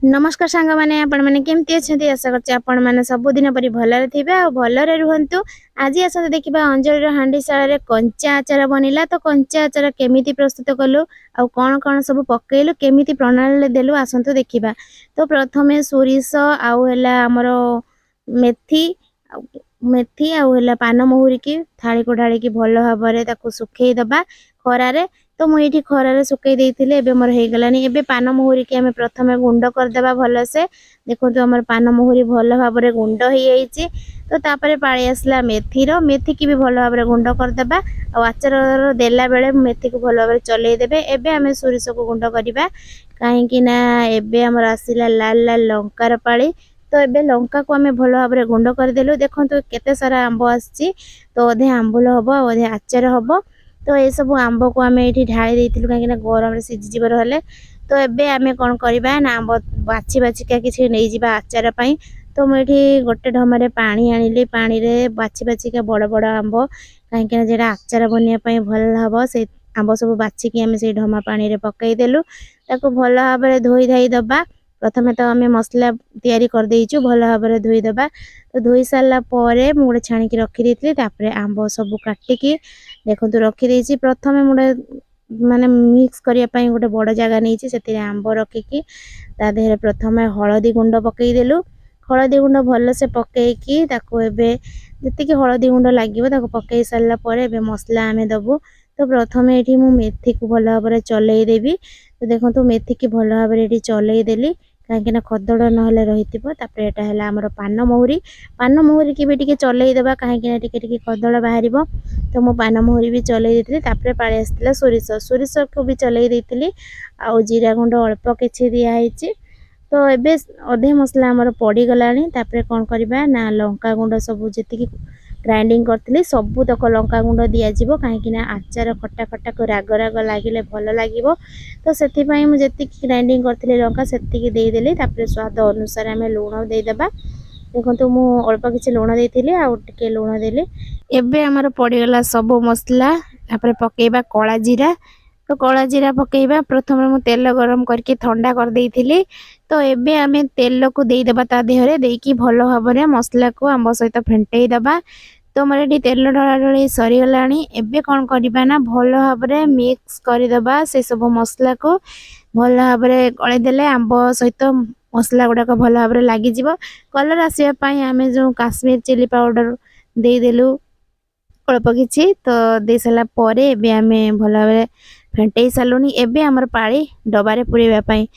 नमस्कार सांग मैंने आपण मैंने केमती अच्छे आशा करछे आपण मैंने सबुदिन परी भलरे थिबे आ भलरे रुहंतु। आज आसते देखिबा अंजली हांडीशाला रे कंचा आचार बनिला। तो कंचा आचार केमिति प्रस्तुत कलु आ कोन कोन सब पकेलु केमिति प्रणाली देलु आसंतु देखिबा। तो प्रथमे सोरिष आउ हैला हमरो मेथी मेथी आउ हैला पान महुरी की थाली को ढाली की भल भाबरे ताकू सुखई दबा खरारे। तो मुझे खरारे सुखई देइथिले एबे मोर हे गलानी। एबे पान महुरी की हमें प्रथमे गुंड कर देबा भल से। देखंतु हमर पान महुरी भल भाबरे गुंड हो जाइछि। तो तापरे पाळी आसला मेथी की भी भल भाबरे गुंड कर देबा। आ आचार देला बेले मेथी को भल भाबरे चलै देबे। एबे हमें सोरिष को गुंड करिबा काहे कि ना एबे हमर आसिला लाल लाल लंकार पाळी। तो एबे लंका को हमें भल भाबरे गुंड कर देलु। देखंतु केते सारा आंबो आछि। तो अधे आंबुल हबो अधे आचार हबो। तो ये सब आंब को आम ये ढाई देइथिलु कहीं गरम रे सिझी जीवर हेले। तो एबे आमे कोन करबा ना आंब बाछि बाछिका किछि नै जिबा आचार पई। तो मुझे गोटे ढमरे पानी आनिली पानी रे बाछि बाछिका बड़ बड़ आंब कहीं जेड़ा आचार बनिया पई भल हबो से आंब सब बाछि कि आमे से ढमा पानी रे पकई देलु। ताको भल भाबरे धोई धाई दबा। प्रथमे तो आमे मसला तैयारी कर देइछु भल भाबरे धोई दबा। तो धोई सारला परे मुडे छाणी की रखी देइतली। तापरे आंब सब काटी की देखंतु रखी देइछि। प्रथमे मुडे माने मिक्स करिया पई गोटे बड़ जागा नेइछि सेति आंब रखी की ता देहरे प्रथमे हळदी गुंड पकई देलु। हळदी गुंड भल से पकई की ताको एबे जति की हळदी गुंड लागिबो ताको पकई सारला परे एबे मसला आमे दबु। तो प्रथमे एठी मु मेथी को भल भाबरे चलै देबी। तो देखंतु मेथी की भल भाबरे एठी चलै देली काहे ना खदड़ नहले रहितिबो। तापरे एटा हला हमर पान महुरी की भी टिके चलै देबा काहे कि टिके टिके खदड़ बाहरिबो। तो मो पान महुरी भी चलै देतिली। तापरे पाळे आस्तिला सोरिष को भी चलै देतिली। आ जीरा गुंड अल्प किछि दिया हैछि। तो एबे अधे मसला हमर पड़ी गलानी। तापरे कोन करबा ना लंका गुंड सब जति की ग्राइंडिंग करथिली सब तक लंका गुंड दिया जिवो काहे कि ना आचार खट्टा खट्टा को राग राग लागिले भल लागिवो। तो सेति पई मु जति की ग्राइंडिंग करथिली लंका सेति की देई देली। तापरे स्वाद अनुसार हमें लूण देई देबा। देखंतु मु अल्प किछि लूण देइथिली आ टिके लूण देली। एबे हमर पड़ी गला सब मसला। तापरे पकेइबा कला जीरा। तो कला जीरा पकेइबा प्रथमे मु तेल गरम करके ठंडा कर देइथिली। तो एबे हमें तेल को देई देबा ता देहरे देकी भल भाबरे मसला को आंब सहित फेंटेई देबा। तो हमर एठी तेल ढळा ढळी सरी गलानी। एबे कोन करबा ना भल भाबरे मिक्स करि देबा से सब मसला को भल भाबरे गळे देले आंब सहित मसला गुडा को भल भाबरे लागि जिवो। कलर आसिया पई हमें जो काश्मीर चिली पाउडर देई देलु अल्प किछि। तो दे सला परे एबे हमें भल भाबरे फेंटेई सालुनी। एबे हमर पाळी डबारे पुरेबा पई।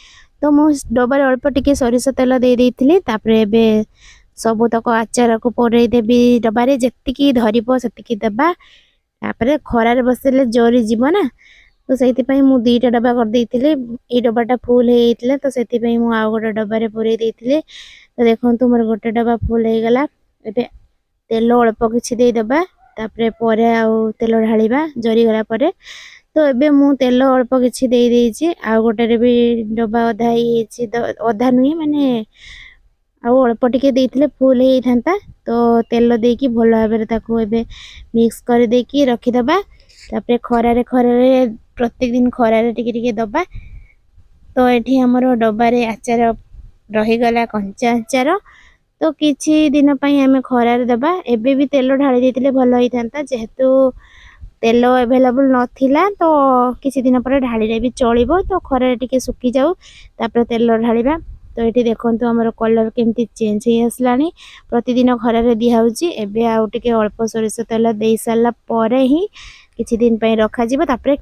तो मु डबारे अल्प टिके सरिष तेल देई देइथिली। तापरे एबे सब तक आचार को पुरेई देबी डबारे जेति की धरिबो सेति की देबा। तापरे खरारे बसेले जोरी जीवो ना। तो सेति पई मु दीटा डबा कर देइथिली। ए डबाटा फुल हे इतले तो सेति पई मु आ गोटे डबारे पुरेई देइथिली। तो देखंतु मोर गोटे डबा फुल हे गला। एबे तेल अल्प किछि देई देबा। तापरे परे आउ तेल ढालिबा जरी गला परे। तो एबे मु तेल अल्प किछि देई देइछि। आ गोटे रे भी डबा अधा हेछि अधा नुई माने आउ अल्प टिके देइथिले फुल हे थांता। तो तेल देकी भल भाबरे ताको एबे मिक्स कर देकी रखि दबा। तापरे खरारे प्रत्येक दिन खरारे टिके टिके दबा। तो एठी हमर डबारे आचार रही गला कंचा आचार। तो किछि दिन पई हमें खरारे दबा। एबे भी तेल ढाली देतिले भल होई थांता जेहेतु तेल अवेलेबल नथिला। तो किछि दिन पर ढाली रे भी चलिबो। तो खरारे टिके सुखी जाऊ तापर तेल ढालिबा। तो एठी देखंतु हमर कलर केमती चेंज हे असलानी। प्रतिदिन खरारे दिया होउची। एबे आउ टिके अल्प सरिष तेल देई सारला परे ही किछि दिन पई रखा जिवो। तापर